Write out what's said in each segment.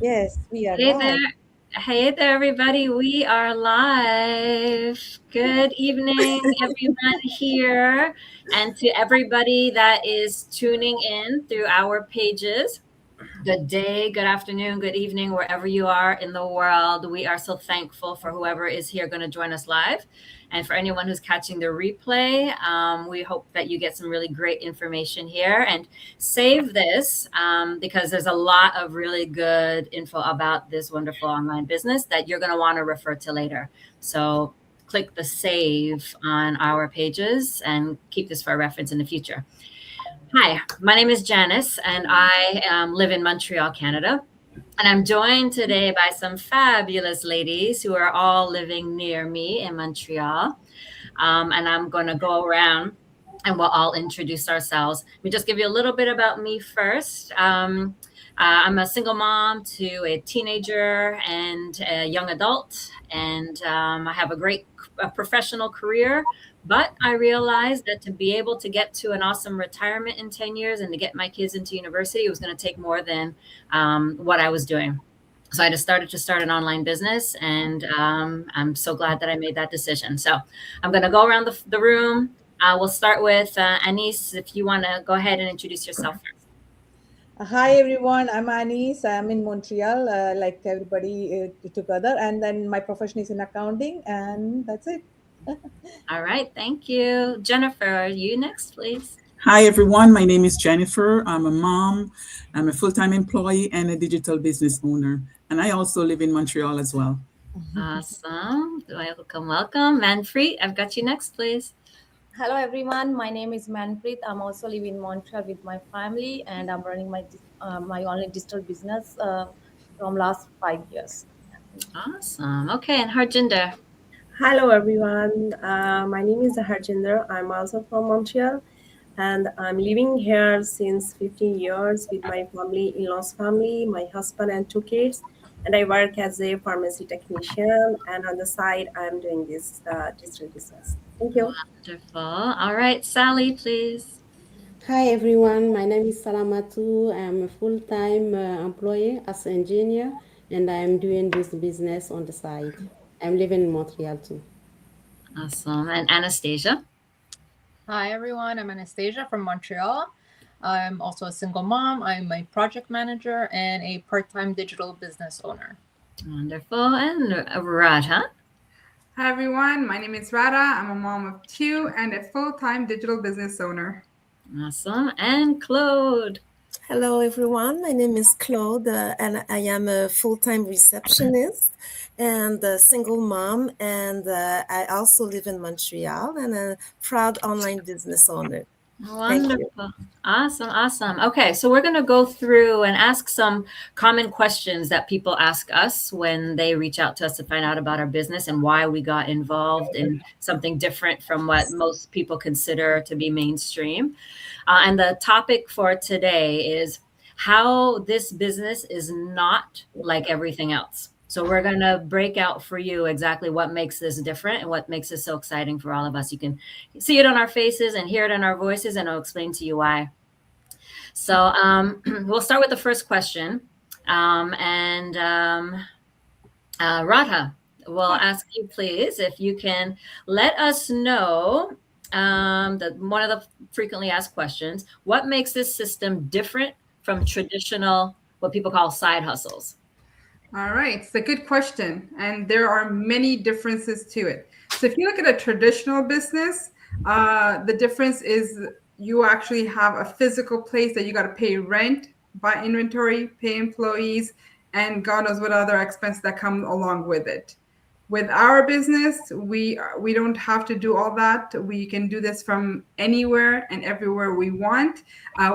Yes, we are Hey there. live. Hey there, everybody. We are live. Good evening, everyone here, and to everybody that is tuning in through our pages. Good day, good afternoon, good evening, wherever you are in the world. We are so thankful for whoever is here going to join us live. And for anyone who's catching the replay, we hope that you get some really great information here. And save this because there's a lot of really good info about this wonderful online business that you're going to want to refer to later. So click the save on our pages and keep this for reference in the future. Hi, my name is Janice, and I live in Montreal, Canada. And I'm joined today by some fabulous ladies who are all living near me in Montreal. And I'm going to go around and we'll all introduce ourselves. Let me just give you a little bit about me first. I'm a single mom to a teenager and a young adult, and I have a professional career. But I realized that to be able to get to an awesome retirement in 10 years and to get my kids into university, it was going to take more than what I was doing. So I just started to start an online business, and I'm so glad that I made that decision. So I'm going to go around the room. We'll start with Anis, if you want to go ahead and introduce yourself first. Hi everyone, I'm Anis. I'm in Montreal, like everybody together. And then my profession is in accounting, and that's it. All right, thank you. Jennifer, you next, please. Hi, everyone. My name is Jennifer. I'm a mom, I'm a full time employee, and a digital business owner. And I also live in Montreal as well. Awesome. Welcome, welcome. Manfred, I've got you next, please. Hello everyone, my name is Manpreet. I'm also living in Montreal with my family, and I'm running my online digital business from last 5 years. Awesome. Okay, and Harjinder. Hello everyone, my name is Harjinder. I'm also from Montreal and I'm living here since 15 years with my family, in-laws family, my husband and two kids. And I work as a pharmacy technician, and on the side I'm doing this digital business. Thank you. Wonderful. All right, Sally, please. Hi everyone, my name is Salamatu. I'm a full-time employee as an engineer and I'm doing this business on the side. I'm living in Montreal too. Awesome. And Anastasia. Hi, everyone. I'm Anastasia from Montreal. I'm also a single mom. I'm a project manager and a part time digital business owner. Wonderful. And Radha. Hi everyone, my name is Rada. I'm a mom of two and a full-time digital business owner. Awesome. And Claude. Hello, everyone. My name is Claude, and I am a full-time receptionist and a single mom, and I also live in Montreal and a proud online business owner. Thank you. Wonderful. Awesome. Awesome. Okay. So we're going to go through and ask some common questions that people ask us when they reach out to us to find out about our business and why we got involved in something different from what most people consider to be mainstream. And the topic for today is how this business is not like everything else. So we're going to break out for you exactly what makes this different and what makes this so exciting for all of us. You can see it on our faces and hear it in our voices, and I'll explain to you why. So we'll start with the first question. Radha, we'll ask you, please, if you can let us know one of the frequently asked questions, what makes this system different from traditional, what people call side hustles? All right, it's a good question, and there are many differences to it. So if you look at a traditional business, the difference is you actually have a physical place that you got to pay rent, buy inventory, pay employees, and God knows what other expenses that come along with it. With our business, we don't have to do all that. We can do this from anywhere and everywhere we want,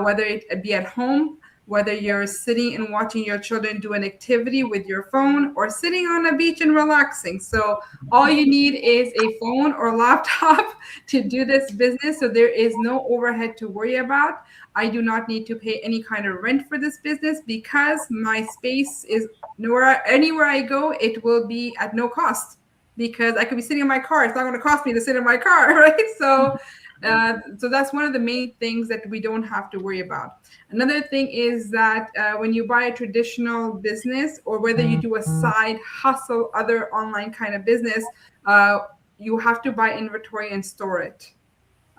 whether it be at home, whether you're sitting and watching your children do an activity with your phone or sitting on a beach and relaxing. So all you need is a phone or laptop to do this business. So there is no overhead to worry about. I do not need to pay any kind of rent for this business because my space is anywhere I go, it will be at no cost because I could be sitting in my car. It's not going to cost me to sit in my car, right? So So that's one of the main things that we don't have to worry about. Another thing is that when you buy a traditional business, or whether you do a side hustle, other online kind of business, you have to buy inventory and store it.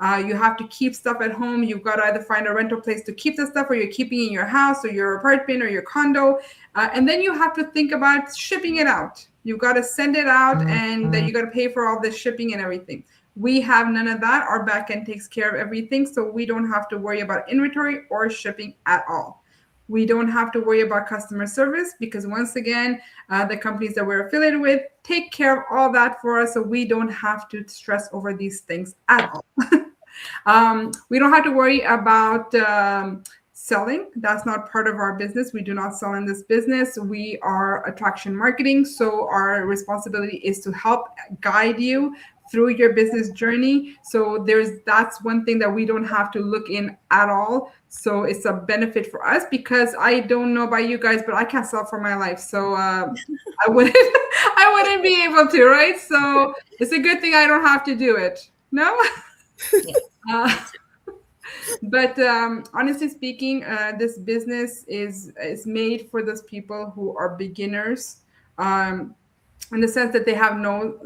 You have to keep stuff at home. You've got to either find a rental place to keep the stuff, or you're keeping in your house or your apartment or your condo. And then you have to think about shipping it out. You've got to send it out, and then you got to pay for all the shipping and everything. We have none of that. Our back end takes care of everything. So we don't have to worry about inventory or shipping at all. We don't have to worry about customer service, because once again, the companies that we're affiliated with take care of all that for us. So we don't have to stress over these things at all. We don't have to worry about selling. That's not part of our business. We do not sell in this business. We are attraction marketing. So our responsibility is to help guide you through your business journey. So that's one thing that we don't have to look in at all. So it's a benefit for us, because I don't know about you guys, but I can't sell for my life. So I wouldn't be able to, right? So it's a good thing I don't have to do it. No? But honestly speaking, this business is made for those people who are beginners, in the sense that they have no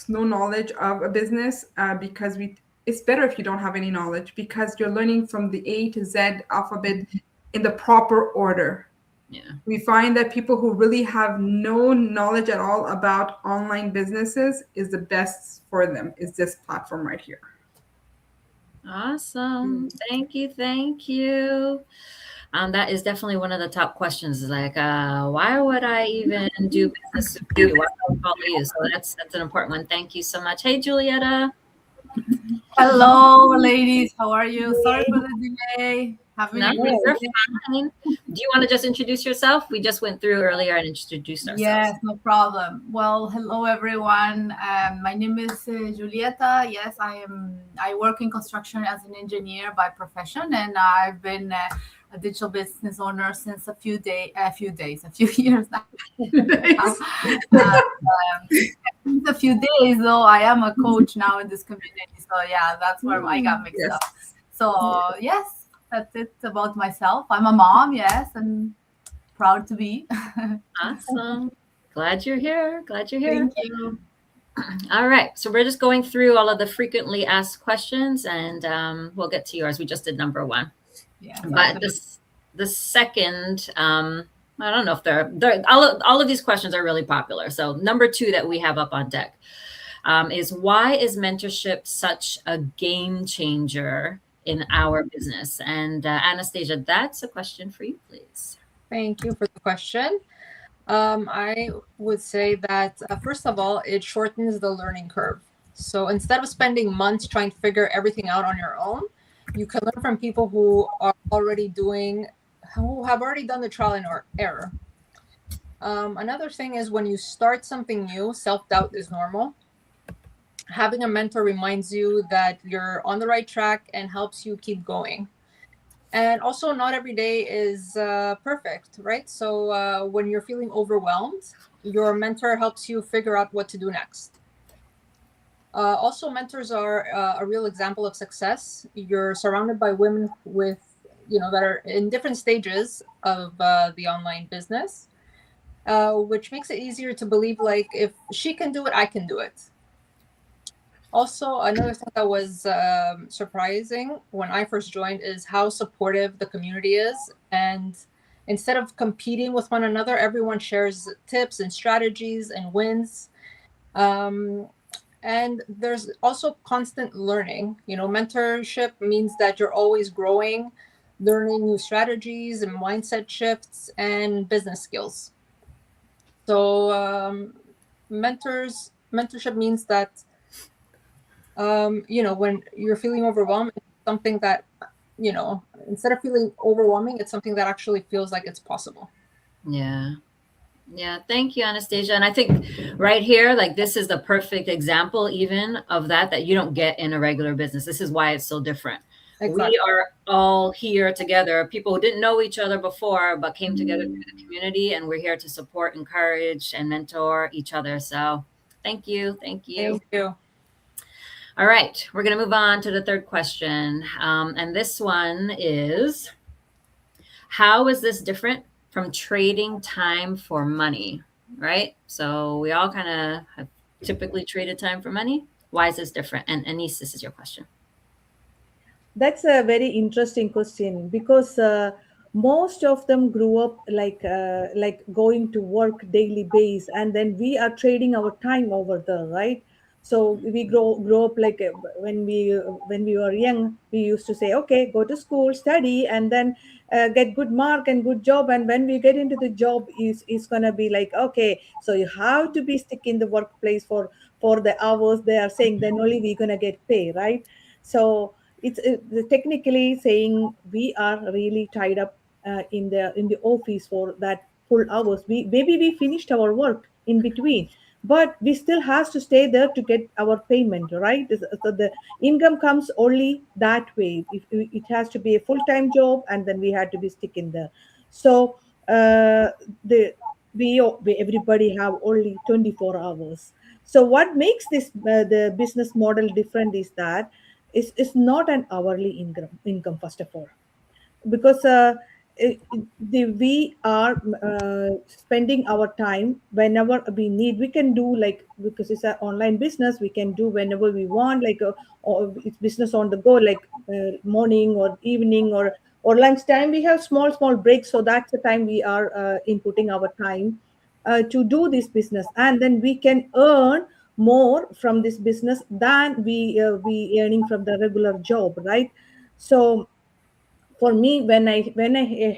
knowledge of a business, because it's better if you don't have any knowledge, because you're learning from the A to Z alphabet in the proper order. Yeah. We find that people who really have no knowledge at all about online businesses, is the best for them is this platform right here. Awesome. Thank you. Thank you. That is definitely one of the top questions, is like, why would I even do business with you? Why would I follow you? So that's an important one. Thank you so much. Hey, Julietta. Hello, ladies. How are you? Sorry for the delay. Having No, a great you're day. fine. Do you want to just introduce yourself? We just went through earlier and introduced ourselves. Yes, no problem. Well, hello everyone. My name is Julieta. Yes, I work in construction as an engineer by profession, and I've been a digital business owner since a few years now. Since a few days, though, I am a coach now in this community. So yeah, that's where I got mixed up. So yes, that's it about myself. I'm a mom, yes, and proud to be. Awesome. Glad you're here. Glad you're here. Thank you. All right. So we're just going through all of the frequently asked questions, and we'll get to yours. We just did number one. Yeah. But the second, I don't know if they're all of these questions are really popular. So number two that we have up on deck is, why is mentorship such a game changer in our business? And Anastasia, that's a question for you, please. Thank you for the question. I would say that, first of all, it shortens the learning curve. So instead of spending months trying to figure everything out on your own, you can learn from people who have already done the trial and error. Another thing is, when you start something new, self-doubt is normal. Having a mentor reminds you that you're on the right track and helps you keep going. And also, not every day is perfect, right? So when you're feeling overwhelmed, your mentor helps you figure out what to do next. Also, mentors are a real example of success. You're surrounded by women that are in different stages of the online business, which makes it easier to believe, like, if she can do it, I can do it. Also, another thing that was surprising when I first joined is how supportive the community is. And instead of competing with one another, everyone shares tips and strategies and wins. And there's also constant learning. Mentorship means that you're always growing, learning new strategies and mindset shifts and business skills. So mentorship means that when you're feeling overwhelmed, it's something that, instead of feeling overwhelming, it's something that actually feels like it's possible. Yeah. Thank you, Anastasia. And I think right here, like, this is the perfect example even of that you don't get in a regular business. This is why it's so different. Exactly. We are all here together, people who didn't know each other before, but came together through the community, and we're here to support, encourage, and mentor each other. So thank you. Thank you. All right, we're going to move on to the third question. And this one is, how is this different from trading time for money? Right? So we all kind of have typically traded time for money. Why is this different? And Anise, this is your question. That's a very interesting question because most of them grew up like going to work daily base, and then we are trading our time over there, right? So we grow up like when we were young, we used to say, okay, go to school, study, and then get good mark and good job. And when we get into the job, is gonna be like, okay, so you have to be stick in the workplace for the hours they are saying. Then only we're gonna get pay, right? So it's technically saying we are really tied up in the office for that full hours. We maybe we finished our work in between, but we still has to stay there to get our payment, right? So the income comes only that way. If it has to be a full-time job, and then we had to be sticking there. So the we everybody have only 24 hours. So what makes this the business model different is that is not an hourly income first of all, because we are spending our time whenever we need. We can do like, because it's an online business, we can do whenever we want, like or it's business on the go, like morning or evening or lunchtime. We have small breaks, so that's the time we are inputting our time to do this business, and then we can earn more from this business than we earning from the regular job, right? So for me, when I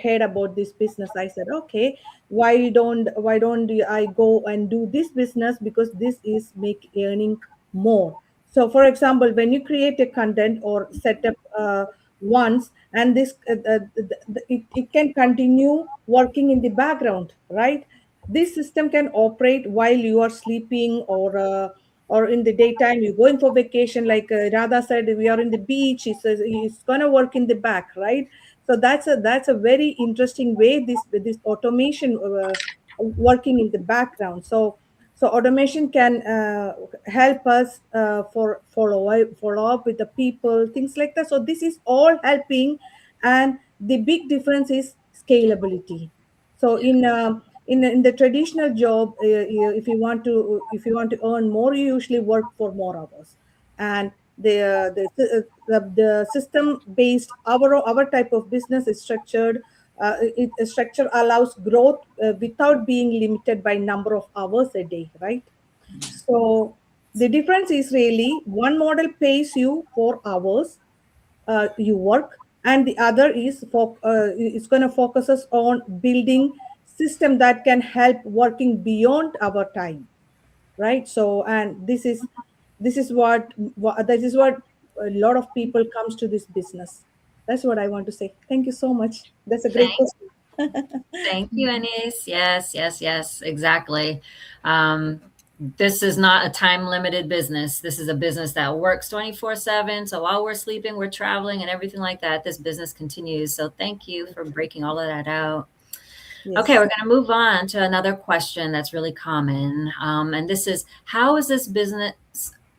heard about this business, I said, okay, why don't I go and do this business, because this is make earning more. So for example, when you create a content or set up once, and this it can continue working in the background, right? This system can operate while you are sleeping, or in the daytime you're going for vacation, like Radha said, we are in the beach. He says it's going to work in the back, right? So that's a very interesting way this automation working in the background. So automation can help us for follow up with the people, things like that. So this is all helping, and the big difference is scalability. So in the traditional job, if you want to earn more, you usually work for more hours, and the system based our type of business is structured. Structure allows growth without being limited by number of hours a day, right? So the difference is really one model pays you for hours you work, and the other is going to focus us on building system that can help working beyond our time, right? So, and this is what a lot of people comes to this business. That's what I want to say. Thank you so much. That's a great Thank question. Thank you, Anis. Yes, yes, yes, exactly. Um, this is not a time limited business. This is a business that works 24/7. So while we're sleeping, we're traveling and everything like that, this business continues. So thank you for breaking all of that out. Okay, Yes. we're going to move on to another question that's really common. And this is, how is this business?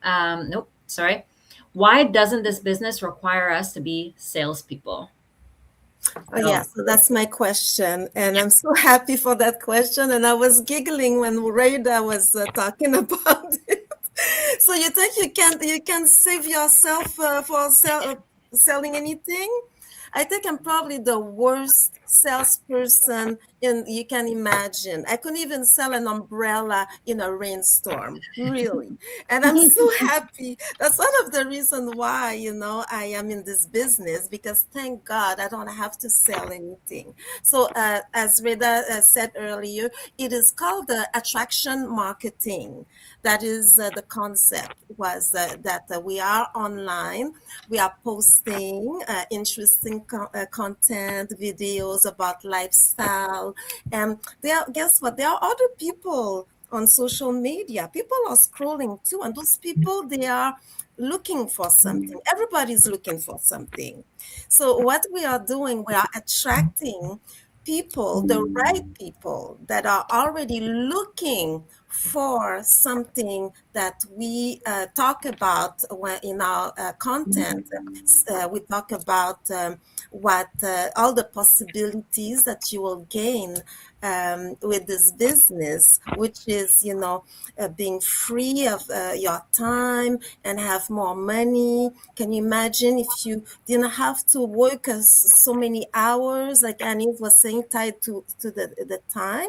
Nope, sorry. Why doesn't this business require us to be salespeople? Oh, So, yeah, so that's my question. And I'm so happy for that question. And I was giggling when Rada was talking about it. So you think you can save yourself for selling anything? I think I'm probably the worst salesperson you can imagine. I couldn't even sell an umbrella in a rainstorm, really. And I'm so happy. That's one of the reasons why, I am in this business, because thank God I don't have to sell anything. So, as Reda said earlier, it is called the attraction marketing. That is the concept was that we are online, we are posting interesting content, videos about lifestyle, and guess what? There are other people on social media. People are scrolling too, and those people, they are looking for something. Everybody's looking for something. So what we are doing, we are attracting people, the right people that are already looking for something that we talk about in our content. We talk about what all the possibilities that you will gain with this business, which is, being free of your time and have more money. Can you imagine if you didn't have to work so many hours, like Annie was saying, tied to the time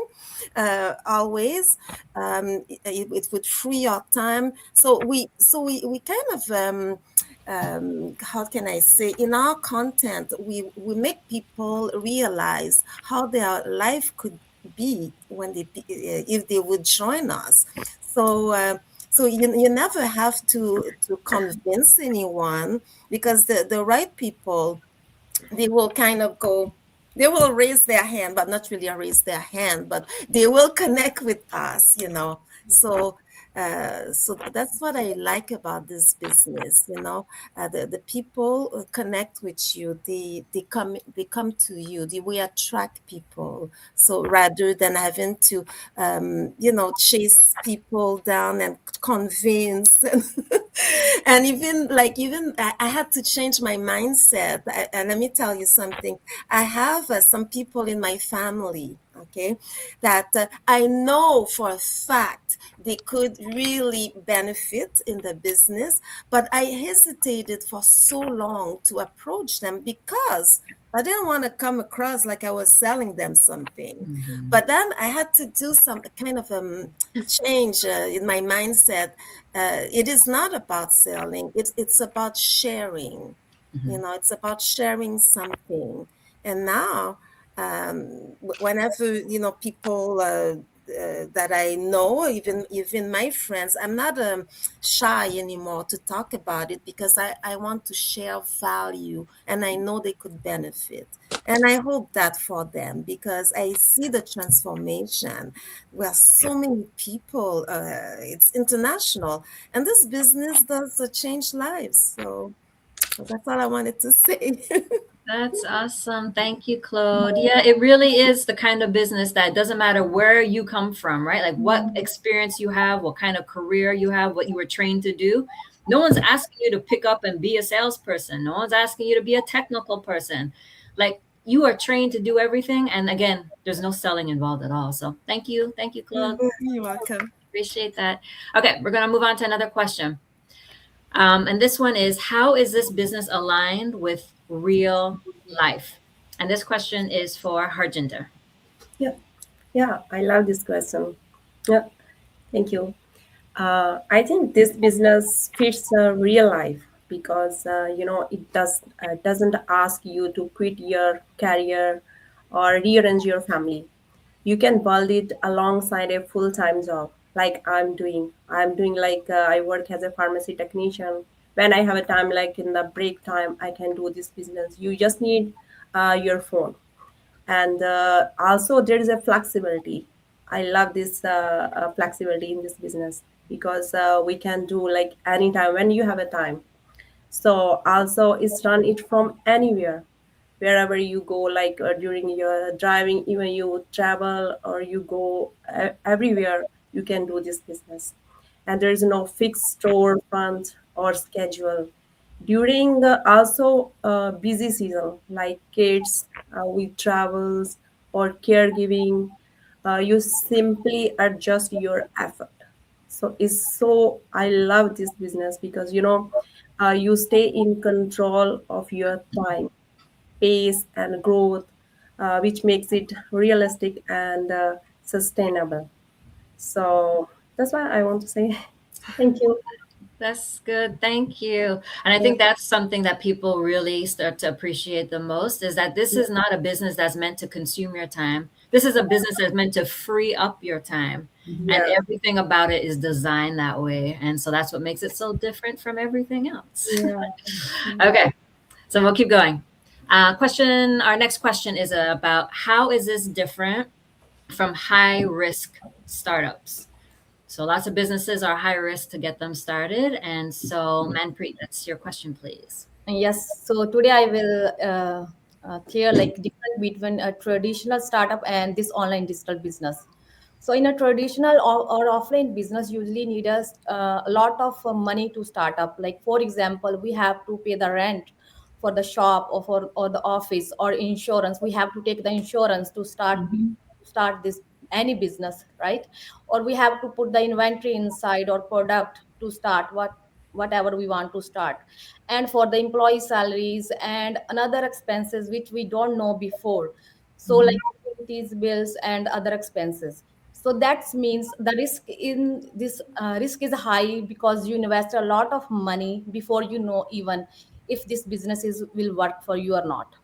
always? It would free your time. So we kind of how can I say, in our content, we make people realize how their life could be when if they would join us. So you never have to convince anyone, because the right people, they will kind of go, they will raise their hand, but not really raise their hand, but they will connect with us, so that's what I like about this business. The people connect with you. They come to you. We attract people. So rather than having to chase people down and convince, and even I had to change my mindset. And let me tell you something. I have some people in my family, okay, that I know for a fact they could really benefit in the business, but I hesitated for so long to approach them because I didn't want to come across like I was selling them something. But then I had to do some kind of change in my mindset. It is not about selling. It's about sharing. It's about sharing something. And now, whenever people that I know, even my friends, I'm not shy anymore to talk about it, because I want to share value, and I know they could benefit. And I hope that for them, because I see the transformation where so many people, it's international, and this business does change lives. So that's all I wanted to say. That's awesome. Thank you, Claude. Yeah, it really is the kind of business that doesn't matter where you come from, right? Like what experience you have, what kind of career you have, what you were trained to do. No one's asking you to pick up and be a salesperson. No one's asking you to be a technical person. Like you are trained to do everything. And again, there's no selling involved at all. So thank you. Thank you, Claude. You're welcome. Appreciate that. Okay, we're going to move on to another question. And this one is, how is this business aligned with real life? And this question is for Harjinder. Yeah, yeah, I love this question. Yeah, thank you. I think this business fits real life because it doesn't ask you to quit your career or rearrange your family. You can build it alongside a full-time job, like I'm doing like I work as a pharmacy technician. When I have a time, like in the break time, I can do this business. You just need your phone. And also there is a flexibility. I love this flexibility in this business because we can do like anytime when you have a time. So also it's run it from anywhere, wherever you go, like during your driving, even you travel or you go everywhere, you can do this business. And there is no fixed storefront or schedule. During also busy season like kids with travels or caregiving, you simply adjust your effort. So I love this business because you stay in control of your time, pace, and growth, which makes it realistic and sustainable. So that's what I want to say. Thank you. That's good. Thank you. And I Yeah, think that's something that people really start to appreciate the most is that this yeah, is not a business that's meant to consume your time. This is a business that's meant to free up your time. And yeah, everything about it is designed that way. And so that's what makes it so different from everything else. yeah. Okay. So we'll keep going. Our next question is about how is this different from high risk startups? So lots of businesses are high risk to get them started. And so Manpreet, that's your question, please. Yes, so today I will clear like difference between a traditional startup and this online digital business. So in a traditional or offline business, usually need a lot of money to start up. Like for example, we have to pay the rent for the shop or the office, or insurance. We have to take the insurance to start this any business, right? Or we have to put the inventory inside or product to start whatever we want to start, and for the employee salaries and another expenses which we don't know before. So like utilities bills and other expenses. So that means the risk in this risk is high, because you invest a lot of money before you know even if this business is will work for you or not.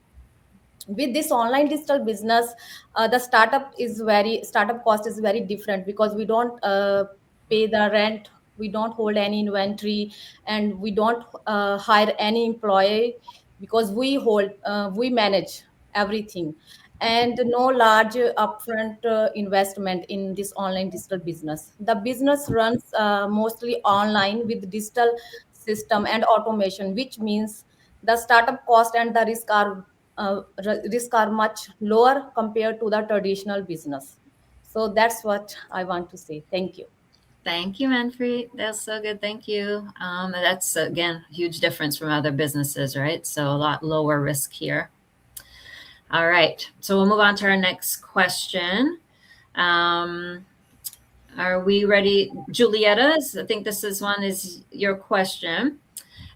With this online digital business, the startup cost is very different, because we don't pay the rent, we don't hold any inventory, and we don't hire any employee, because we manage everything. And no large upfront investment in this online digital business. The business runs mostly online with digital system and automation, which means the startup cost and the risk are much lower compared to the traditional business. So that's what I want to say. Thank you. Thank you, Manfred. That's so good. Thank you. That's again a huge difference from other businesses, right? So a lot lower risk here. All right. So we'll move on to our next question. Um, are we ready, Julietta? I think this is one is your question.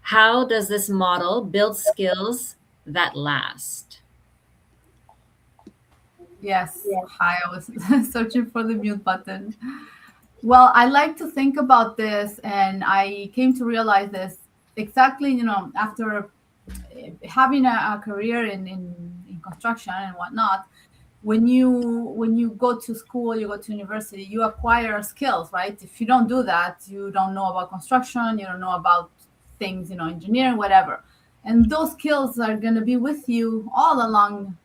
How does this model build skills that last? Yes. Hi, I was searching for the mute button. Well, I like to think about this, and I came to realize this exactly, after having a career in construction and whatnot. When you go to school, you go to university, you acquire skills, right? If you don't do that, you don't know about construction, you don't know about things, engineering, whatever. And those skills are going to be with you all along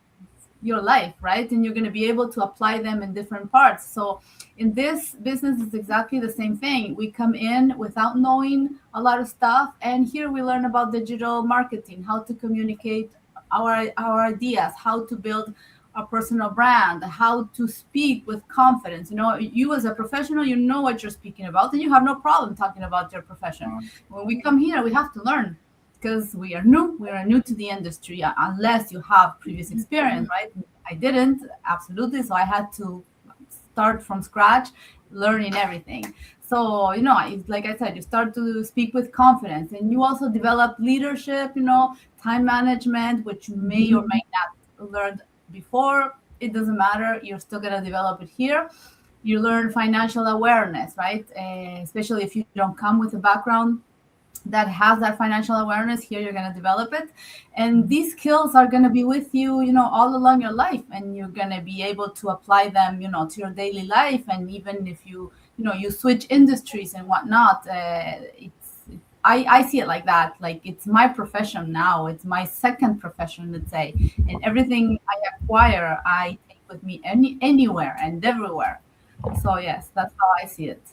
your life, right? And you're going to be able to apply them in different parts. So in this business, it's exactly the same thing. We come in without knowing a lot of stuff, and here we learn about digital marketing, how to communicate our ideas, how to build a personal brand, how to speak with confidence. You as a professional, you know what you're speaking about, and you have no problem talking about your profession. When we come here, we have to learn, because we are new to the industry, unless you have previous experience, right? I didn't, absolutely, so I had to start from scratch, learning everything. So like I said, you start to speak with confidence, and you also develop leadership, time management, which you may or may not learn before. It doesn't matter, you're still going to develop it here. You learn financial awareness, right? Especially if you don't come with a background that has that financial awareness, here you're going to develop it. And these skills are going to be with you, all along your life, and you're going to be able to apply them, to your daily life. And even if you switch industries and whatnot, I see it like that. Like, it's my profession now, it's my second profession, let's say. And everything I acquire, I take with me anywhere and everywhere. So yes, that's how I see it.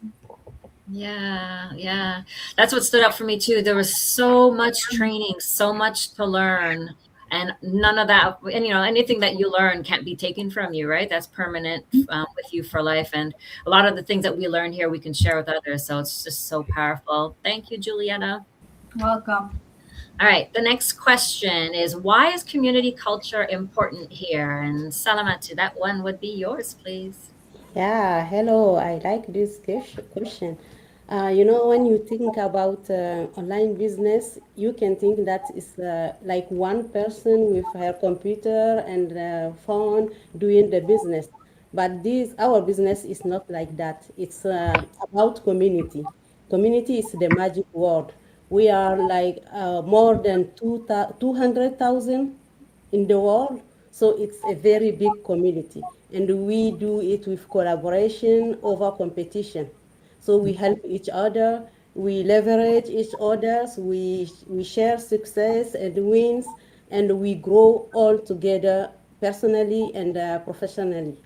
Yeah, yeah. That's what stood out for me too. There was so much training, so much to learn, and none of that, and anything that you learn can't be taken from you, right? That's permanent with you for life. And a lot of the things that we learn here, we can share with others. So it's just so powerful. Thank you, Juliana. Welcome. All right. The next question is, why is community culture important here? And Salamatu, that one would be yours, please. Yeah, hello. I like this question. When you think about online business, you can think that it's like one person with her computer and phone doing the business. But our business is not like that. It's about community. Community is the magic word. We are like more than 200,000 in the world. So it's a very big community. And we do it with collaboration over competition. So we help each other, we leverage each other's, we share success and wins, and we grow all together personally and professionally.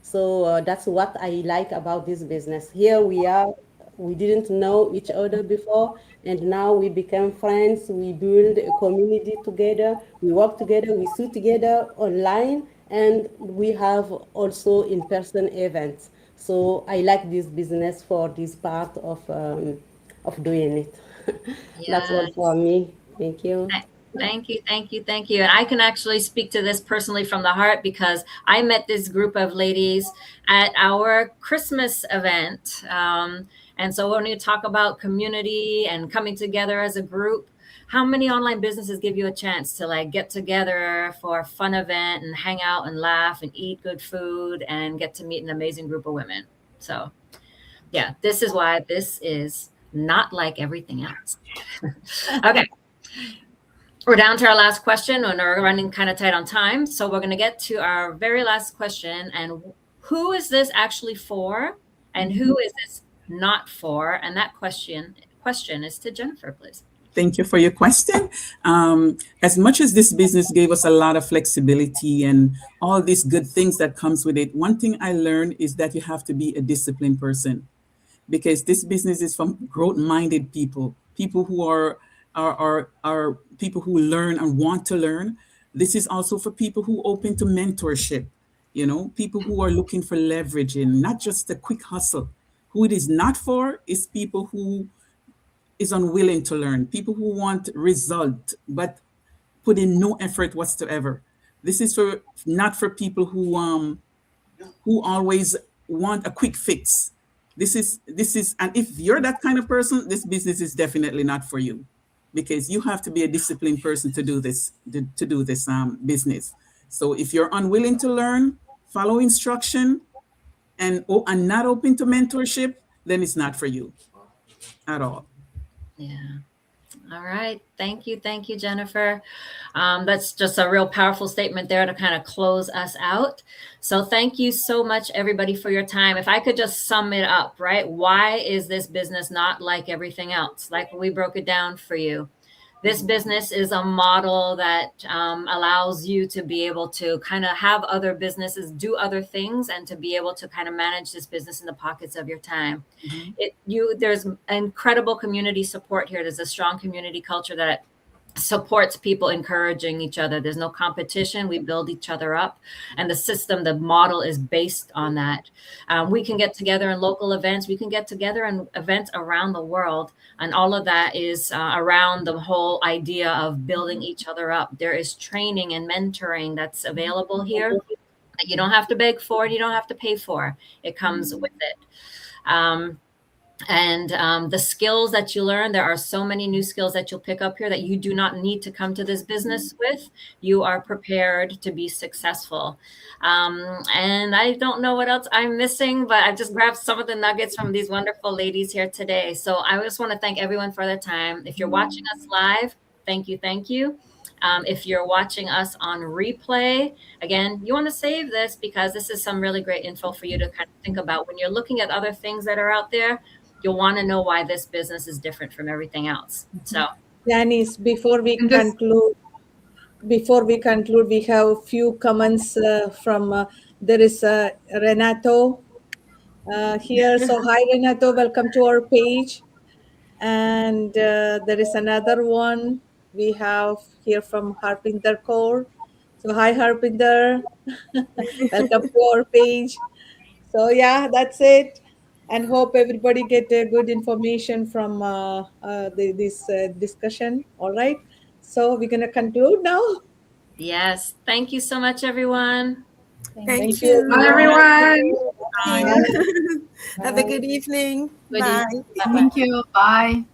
So that's what I like about this business. Here we are, we didn't know each other before, and now we become friends. We build a community together, we work together, we sit together online, and we have also in person events. So I like this business for this part of doing it. That's all for Yes. me. Thank you. Thank you, thank you, thank you. And I can actually speak to this personally from the heart because I met this group of ladies at our Christmas event. And so when you talk about community and coming together as a group, how many online businesses give you a chance to like get together for a fun event and hang out and laugh and eat good food and get to meet an amazing group of women? So yeah, this is why this is not like everything else. Okay. We're down to our last question and we're running kind of tight on time. So we're going to get to our very last question. And who is this actually for? And who is this not for? And that question is to Jennifer, please. Thank you for your question. As much as this business gave us a lot of flexibility and all these good things that comes with it, one thing I learned is that you have to be a disciplined person, because this business is from growth-minded people, people who are people who learn and want to learn. This is also for people who open to mentorship, people who are looking for leveraging, not just a quick hustle. Who it is not for is people who is unwilling to learn, people who want result but put in no effort whatsoever. This is for not for people who always want a quick fix. This is and if you're that kind of person, this business is definitely not for you, because you have to be a disciplined person to do this business. So if you're unwilling to learn, follow instruction, and not open to mentorship, then it's not for you at all. Yeah. All right. Thank you, Jennifer. That's just a real powerful statement there to kind of close us out. So thank you so much, everybody, for your time. If I could just sum it up, right? Why is this business not like everything else? Like we broke it down for you. This business is a model that allows you to be able to kind of have other businesses do other things and to be able to kind of manage this business in the pockets of your time. There's incredible community support here. There's a strong community culture that supports people encouraging each other. There's no competition. We build each other up. And the model is based on that. We can get together in local events. We can get together in events around the world. And all of that is around the whole idea of building each other up. There is training and mentoring that's available here that you don't have to beg for and you don't have to pay for. It comes with it. The skills that you learn, there are so many new skills that you'll pick up here that you do not need to come to this business with. You are prepared to be successful. And I don't know what else I'm missing, but I've just grabbed some of the nuggets from these wonderful ladies here today. So I just want to thank everyone for their time. If you're watching us live, thank you. Thank you. If you're watching us on replay, again, you want to save this because this is some really great info for you to kind of think about when you're looking at other things that are out there. You'll want to know why this business is different from everything else. So, Janice, And just we have a few comments from there is Renato here. So hi Renato, welcome to our page. And there is another one we have here from Harpinder Kaur. So hi Harpinder, welcome to our page. So yeah, that's it, and hope everybody get good information from this discussion. All right, so we're gonna conclude now. yes, thank you so much, everyone. Thank Thank you, bye, you. everyone. everyone. Thank Bye. you. Have a good evening. Good Bye. evening. Bye-bye. Thank you. Bye.